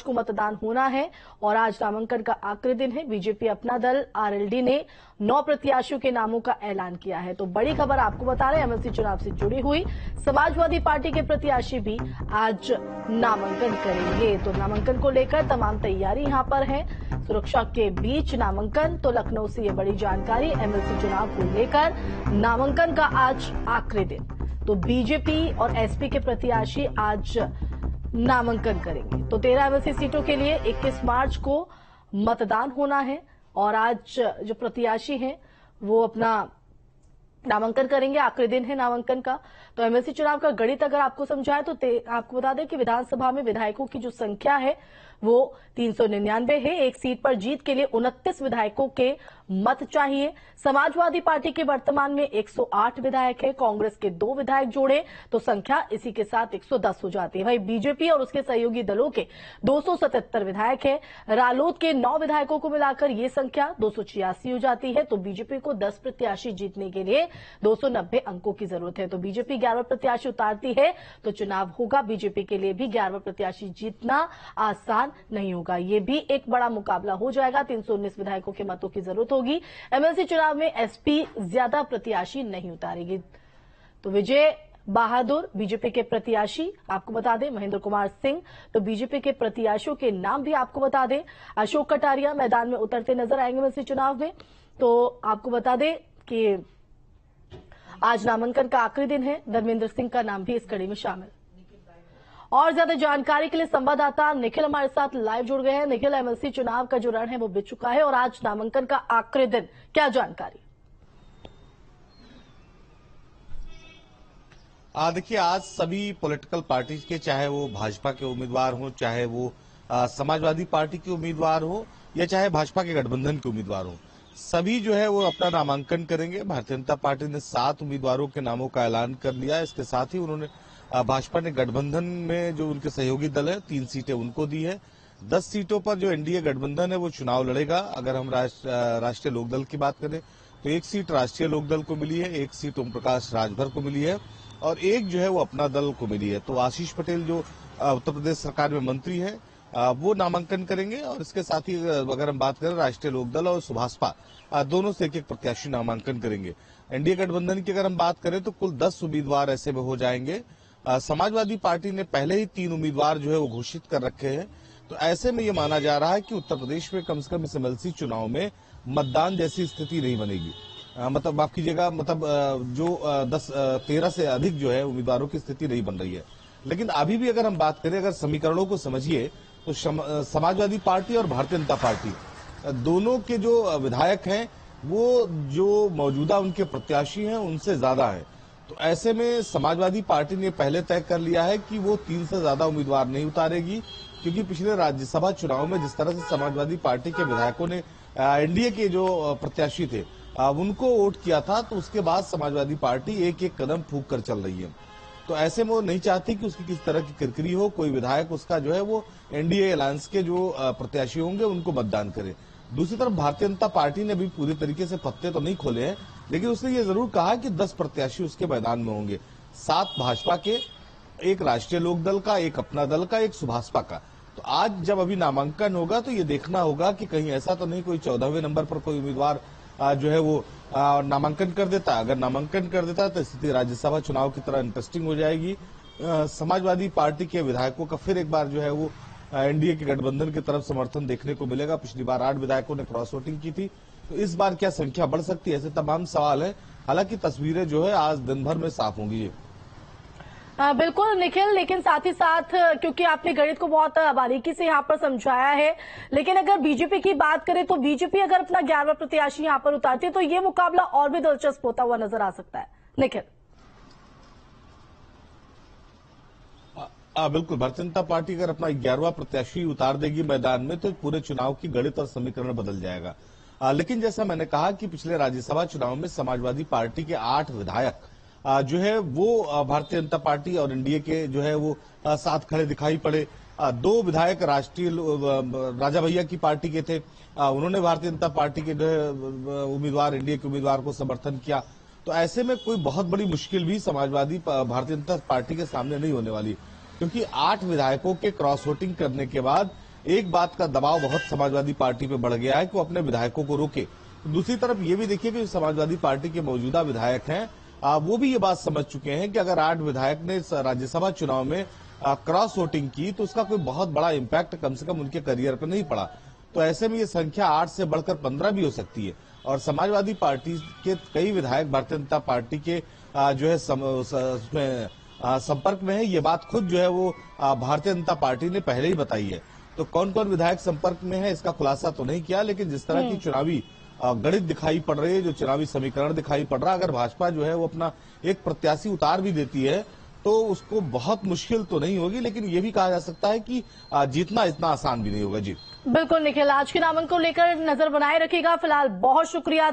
को मतदान होना है और आज नामांकन का आखिरी दिन है। बीजेपी अपना दल आरएलडी ने 9 प्रत्याशियों के नामों का ऐलान किया है। तो बड़ी खबर आपको बता रहे हैं, एमएलसी चुनाव से जुड़ी हुई समाजवादी पार्टी के प्रत्याशी भी आज नामांकन करेंगे। तो नामांकन को लेकर तमाम तैयारी यहां पर है। सुरक्षा के बीच नामांकन। तो लखनऊ से ये बड़ी जानकारी, एमएलसी चुनाव को लेकर नामांकन का आज आखिरी दिन। तो बीजेपी और एसपी के प्रत्याशी आज नामांकन करेंगे। तो 13 एमएलसी सीटों के लिए 21 मार्च को मतदान होना है और आज जो प्रत्याशी हैं वो अपना नामांकन करेंगे। आखिरी दिन है नामांकन का। तो एमएलसी चुनाव का गणित अगर आपको समझाए तो आपको बता दें कि विधानसभा में विधायकों की जो संख्या है वो 399 है। एक सीट पर जीत के लिए 29 विधायकों के मत चाहिए। समाजवादी पार्टी के वर्तमान में 108 विधायक है। कांग्रेस के 2 विधायक जोड़े तो संख्या इसी के साथ 110 हो जाती है। वहीं बीजेपी और उसके सहयोगी दलों के 277 विधायक है। रालोद के 9 विधायकों को मिलाकर ये संख्या 286 हो जाती है। तो बीजेपी को 10 प्रत्याशी जीतने के लिए 290 अंकों की जरूरत है। तो बीजेपी 11 प्रत्याशी उतारती है तो चुनाव होगा। बीजेपी के लिए भी 11 प्रत्याशी जीतना आसान नहीं होगा। ये भी एक बड़ा मुकाबला हो जाएगा। 319 विधायकों के मतों की जरूरत होगी। एमएलसी चुनाव में एसपी ज्यादा प्रत्याशी नहीं उतारेगी। तो विजय बहादुर बीजेपी के प्रत्याशी, आपको बता दें महेंद्र कुमार सिंह। तो बीजेपी के प्रत्याशियों के नाम भी आपको बता दें। अशोक कटारिया मैदान में उतरते नजर आएंगे एमएलसी चुनाव में। तो आपको बता दें कि आज नामांकन का आखिरी दिन है। धर्मेंद्र सिंह का नाम भी इस कड़ी में शामिल। और ज्यादा जानकारी के लिए संवाददाता निखिल हमारे साथ लाइव जुड़ गए हैं। निखिल, एमएलसी चुनाव का जो रण है वो बीत चुका है और आज नामांकन का आखिरी दिन, क्या जानकारी? देखिए, आज सभी पॉलिटिकल पार्टी के, चाहे वो भाजपा के उम्मीदवार हो, चाहे वो समाजवादी पार्टी के उम्मीदवार हो या चाहे भाजपा के गठबंधन के उम्मीदवार हो, सभी जो है वो अपना नामांकन करेंगे। भारतीय जनता पार्टी ने 7 उम्मीदवारों के नामों का ऐलान कर लिया। इसके साथ ही उन्होंने भाजपा ने गठबंधन में जो उनके सहयोगी दल है 3 सीटें उनको दी है। 10 सीटों पर जो एनडीए गठबंधन है वो चुनाव लड़ेगा। अगर हम राष्ट्रीय लोकदल की बात करें तो 1 सीट राष्ट्रीय लोकदल को मिली है, 1 सीट ओम प्रकाश राजभर को मिली है और 1 जो है वो अपना दल को मिली है। तो आशीष पटेल जो उत्तर प्रदेश सरकार में मंत्री है वो नामांकन करेंगे। और इसके साथ ही अगर हम बात करें राष्ट्रीय लोकदल और सुभाषपा, दोनों से एक प्रत्याशी नामांकन करेंगे। एनडीए गठबंधन की अगर हम बात करें तो कुल 10 उम्मीदवार ऐसे में हो जाएंगे। समाजवादी पार्टी ने पहले ही 3 उम्मीदवार जो है वो घोषित कर रखे हैं। तो ऐसे में ये माना जा रहा है कि उत्तर प्रदेश में कम से कम इस एमएलसी चुनाव में मतदान जैसी स्थिति नहीं बनेगी। मतलब माफ कीजिएगा, मतलब जो 13 से अधिक जो है उम्मीदवारों की स्थिति नहीं बन रही है। लेकिन अभी भी अगर हम बात करें, अगर समीकरणों को समझिए तो समाजवादी पार्टी और भारतीय जनता पार्टी दोनों के जो विधायक हैं वो जो मौजूदा उनके प्रत्याशी हैं उनसे ज्यादा है। तो ऐसे में समाजवादी पार्टी ने पहले तय कर लिया है कि वो 3 से ज्यादा उम्मीदवार नहीं उतारेगी, क्योंकि पिछले राज्यसभा चुनाव में जिस तरह से समाजवादी पार्टी के विधायकों ने एनडीए के जो प्रत्याशी थे उनको वोट किया था, तो उसके बाद समाजवादी पार्टी एक कदम फूंक कर चल रही है। तो ऐसे में वो नहीं चाहती कि उसकी किसी तरह की किरकिरी हो, कोई विधायक उसका जो है वो एनडीए अलायंस के जो प्रत्याशी होंगे उनको मतदान करे। दूसरी तरफ भारतीय जनता पार्टी ने भी पूरी तरीके से पत्ते तो नहीं खोले हैं, लेकिन उसने ये जरूर कहा कि 10 प्रत्याशी उसके मैदान में होंगे। 7 भाजपा के, 1 राष्ट्रीय लोकदल का, 1 अपना दल का, 1 सुभाषपा का। तो आज जब अभी नामांकन होगा तो ये देखना होगा कि कहीं ऐसा तो नहीं कोई 14वें नंबर पर कोई उम्मीदवार जो है वो नामांकन कर देता। अगर नामांकन कर देता तो स्थिति राज्यसभा चुनाव की तरह इंटरेस्टिंग हो जाएगी। समाजवादी पार्टी के विधायकों का फिर एक बार जो है वो एनडीए के गठबंधन की तरफ समर्थन देखने को मिलेगा। पिछली बार 8 विधायकों ने क्रॉस वोटिंग की थी, तो इस बार क्या संख्या बढ़ सकती है, ऐसे तमाम सवाल है। हालांकि तस्वीरें जो है आज दिन भर में साफ होंगी। बिल्कुल निखिल, लेकिन साथ ही साथ क्योंकि आपने गणित को बहुत बारीकी से यहाँ पर समझाया है, लेकिन अगर बीजेपी की बात करें तो बीजेपी अगर अपना 11 प्रत्याशी यहाँ पर उतारती है तो ये मुकाबला और भी दिलचस्प होता हुआ नजर आ सकता है। निखिल। बिल्कुल, भारतीय जनता पार्टी अगर अपना 11वां प्रत्याशी उतार देगी मैदान में तो पूरे चुनाव की गणित और समीकरण बदल जाएगा। लेकिन जैसा मैंने कहा कि पिछले राज्यसभा चुनाव में समाजवादी पार्टी के 8 विधायक जो है वो भारतीय जनता पार्टी और एनडीए के जो है वो साथ खड़े दिखाई पड़े। 2 विधायक राष्ट्रीय राजा भैया की पार्टी के थे, उन्होंने भारतीय जनता पार्टी के जो है उम्मीदवार, एनडीए के उम्मीदवार को समर्थन किया। तो ऐसे में कोई बहुत बड़ी मुश्किल भी समाजवादी भारतीय जनता पार्टी के सामने नहीं होने वाली, क्योंकि 8 विधायकों के क्रॉस वोटिंग करने के बाद एक बात का दबाव बहुत समाजवादी पार्टी पे बढ़ गया है कि वो अपने विधायकों को रोके। दूसरी तरफ ये भी देखिए कि समाजवादी पार्टी के मौजूदा विधायक हैं, वो भी ये बात समझ चुके हैं कि अगर 8 विधायक ने राज्यसभा चुनाव में क्रॉस वोटिंग की तो उसका कोई बहुत बड़ा इम्पैक्ट कम से कम उनके करियर पर नहीं पड़ा। तो ऐसे में ये संख्या 8 से बढ़कर 15 भी हो सकती है। और समाजवादी पार्टी के कई विधायक भारतीय जनता पार्टी के जो है उसमें संपर्क में है। ये बात खुद जो है वो भारतीय जनता पार्टी ने पहले ही बताई है। तो कौन कौन विधायक संपर्क में है इसका खुलासा तो नहीं किया, लेकिन जिस तरह की चुनावी गणित दिखाई पड़ रही है, जो चुनावी समीकरण दिखाई पड़ रहा है, अगर भाजपा जो है वो अपना एक प्रत्याशी उतार भी देती है तो उसको बहुत मुश्किल तो नहीं होगी, लेकिन ये भी कहा जा सकता है कि जीतना इतना आसान भी नहीं होगा। जी बिल्कुल निखिल, आज के नामांकन को लेकर नजर बनाए रखिएगा। फिलहाल बहुत शुक्रिया।